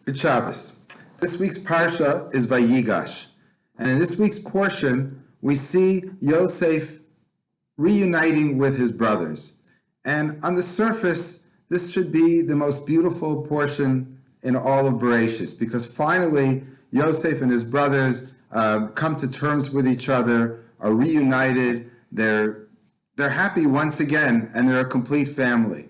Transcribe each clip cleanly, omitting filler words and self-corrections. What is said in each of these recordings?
Good Shabbos. This week's Parsha is Vayigash. And in this week's portion, we see Yosef reuniting with his brothers. And on the surface, this should be the most beautiful portion in all of Bereshis, because finally, Yosef and his brothers come to terms with each other, are reunited, they're happy once again, and they're a complete family.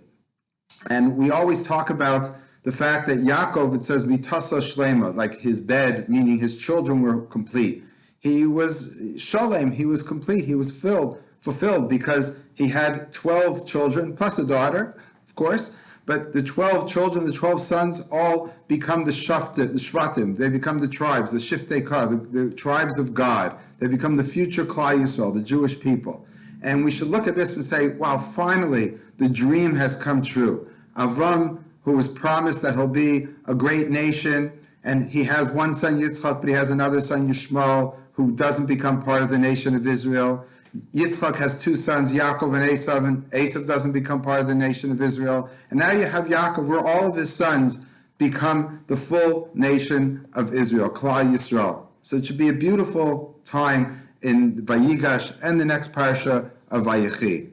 And we always talk about the fact that Yaakov, it says, mitasa shlema, like his bed, meaning his children were complete. He was shalem, he was complete, he was fulfilled, because he had 12 children, plus a daughter, of course, but the 12 children, the 12 sons, all become the Shvatim, they become the tribes, the Shiftei Kar, the tribes of God. They become the future Klal Yisrael, the Jewish people. And we should look at this and say, wow, finally, the dream has come true. Avram, who was promised that he'll be a great nation, and he has one son, Yitzchok, but he has another son, Yishmael, who doesn't become part of the nation of Israel. Yitzchok has two sons, Yaakov and Esav doesn't become part of the nation of Israel. And now you have Yaakov, where all of his sons become the full nation of Israel, Klal Yisrael. So it should be a beautiful time in Vayigash and the next parsha of Vayechi.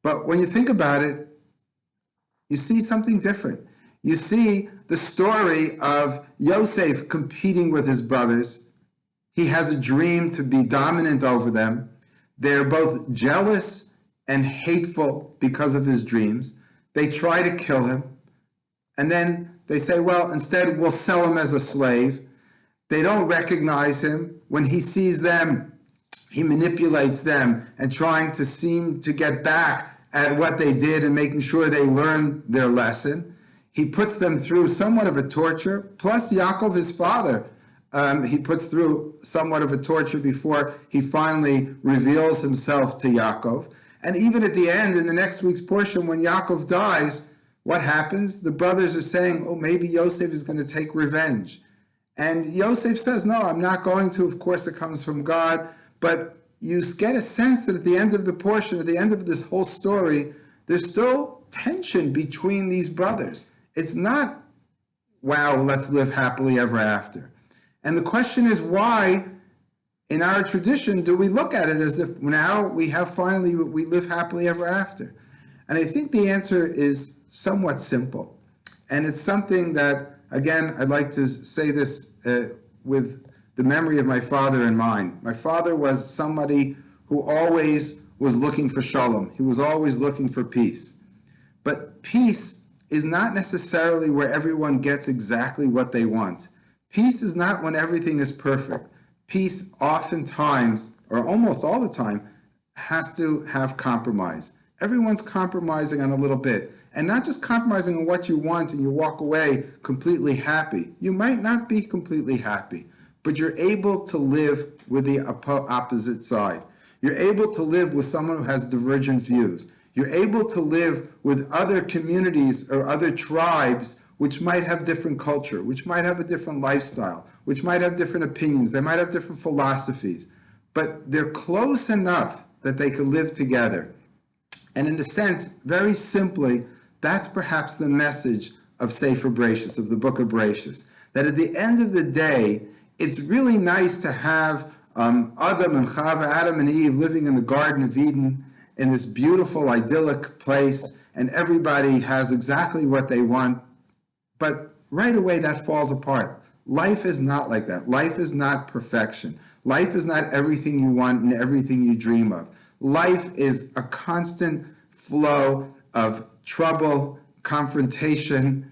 But when you think about it, you see something different. You see the story of Yosef competing with his brothers. He has a dream to be dominant over them. They're both jealous and hateful because of his dreams. They try to kill him. And then they say, well, instead we'll sell him as a slave. They don't recognize him. When he sees them, he manipulates them and trying to seem to get back at what they did and making sure they learn their lesson. He puts them through somewhat of a torture, plus Yaakov, his father, he puts through somewhat of a torture before he finally reveals himself to Yaakov. And even at the end, in the next week's portion, when Yaakov dies, what happens? The brothers are saying, oh, maybe Yosef is going to take revenge. And Yosef says, no, I'm not going to. Of course, it comes from God. But you get a sense that at the end of the portion, at the end of this whole story, there's still tension between these brothers. It's not, wow, let's live happily ever after. And the question is, why, in our tradition, do we look at it as if now we live happily ever after? And I think the answer is somewhat simple. And it's something that, again, I'd like to say this with the memory of my father in mind. My father was somebody who always was looking for shalom. He was always looking for peace. But peace is not necessarily where everyone gets exactly what they want. Peace is not when everything is perfect. Peace oftentimes, or almost all the time, has to have compromise. Everyone's compromising on a little bit. And not just compromising on what you want and you walk away completely happy. You might not be completely happy, but you're able to live with the opposite side. You're able to live with someone who has divergent views. You're able to live with other communities or other tribes which might have different culture, which might have a different lifestyle, which might have different opinions, they might have different philosophies, but they're close enough that they can live together. And in a sense, very simply, that's perhaps the message of Sefer Bereshis, of the book of Bereshis, that at the end of the day, it's really nice to have Adam and Chava, Adam and Eve living in the Garden of Eden in this beautiful, idyllic place, and everybody has exactly what they want. But right away, that falls apart. Life is not like that. Life is not perfection. Life is not everything you want and everything you dream of. Life is a constant flow of trouble, confrontation,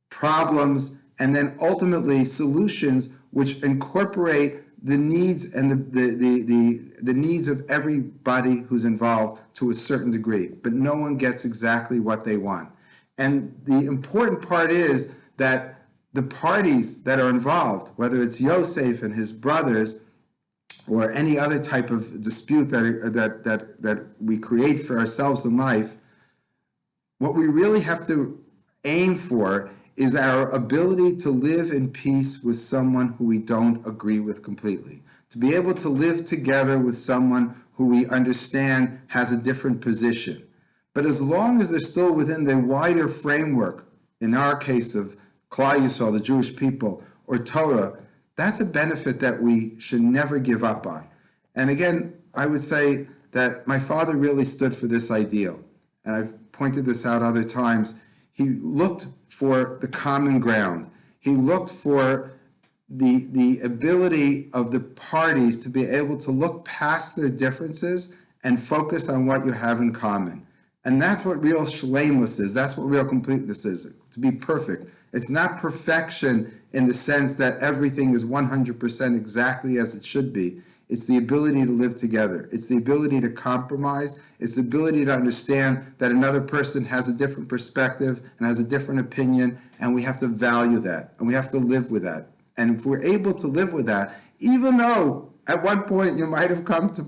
problems, and then ultimately solutions which incorporate the needs and the needs of everybody who's involved to a certain degree. But no one gets exactly what they want. And the important part is that the parties that are involved, whether it's Yosef and his brothers or any other type of dispute that we create for ourselves in life, what we really have to aim for is our ability to live in peace with someone who we don't agree with completely. To be able to live together with someone who we understand has a different position. But as long as they're still within the wider framework, in our case of Klal Yisrael, the Jewish people, or Torah, that's a benefit that we should never give up on. And again, I would say that my father really stood for this ideal. And I've pointed this out other times. He looked for the common ground. He looked for the ability of the parties to be able to look past their differences and focus on what you have in common. And that's what real shleimus is. That's what real completeness is, to be perfect. It's not perfection in the sense that everything is 100% exactly as it should be. It's the ability to live together. It's the ability to compromise. It's the ability to understand that another person has a different perspective and has a different opinion, and we have to value that, and we have to live with that. And if we're able to live with that, even though at one point you might have come to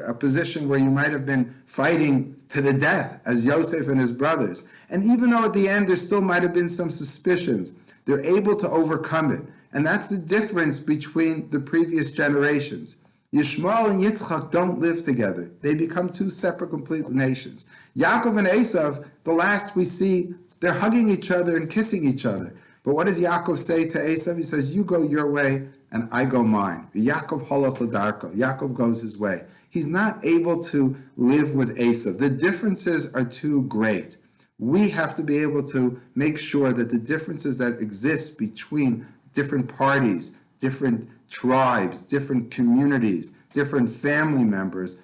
a position where you might have been fighting to the death, as Yosef and his brothers, and even though at the end there still might have been some suspicions, they're able to overcome it. And that's the difference between the previous generations. Yishmael and Yitzchok don't live together. They become two separate, complete nations. Yaakov and Esav, the last we see, they're hugging each other and kissing each other. But what does Yaakov say to Esav? He says, you go your way and I go mine. Yaakov halach l'darko. Yaakov goes his way. He's not able to live with Esav. The differences are too great. We have to be able to make sure that the differences that exist between different parties, different tribes, different communities, different family members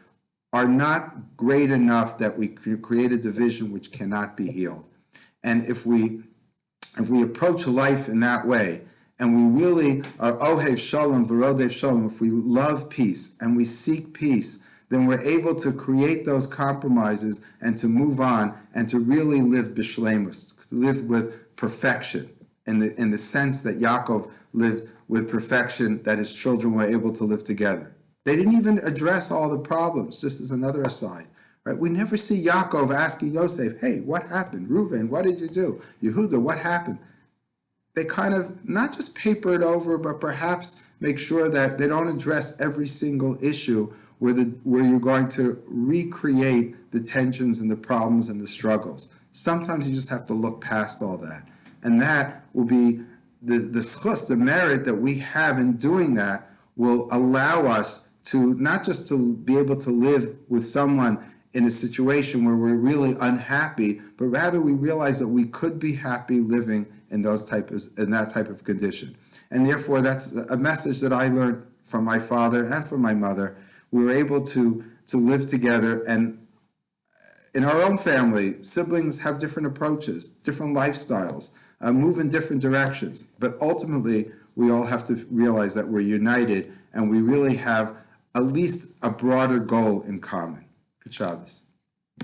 are not great enough that we create a division which cannot be healed. And if we approach life in that way, and we really are ohev shalom v'rodev shalom, if we love peace and we seek peace, then we're able to create those compromises and to move on and to really live b'shleimus, live with perfection, in the sense that Yaakov lived with perfection, that his children were able to live together. They didn't even address all the problems, just as another aside. Right? We never see Yaakov asking Yosef, hey, what happened? Reuven, what did you do? Yehuda, what happened? They kind of not just paper it over, but perhaps make sure that they don't address every single issue where you're going to recreate the tensions and the problems and the struggles. Sometimes you just have to look past all that. And that will be the schus, the merit that we have in doing that will allow us to not just to be able to live with someone in a situation where we're really unhappy, but rather we realize that we could be happy living in that type of condition. And therefore, that's a message that I learned from my father and from my mother. We were able to live together, and in our own family, siblings have different approaches, different lifestyles, move in different directions. But ultimately, we all have to realize that we're united and we really have at least a broader goal in common. Good Shabbos.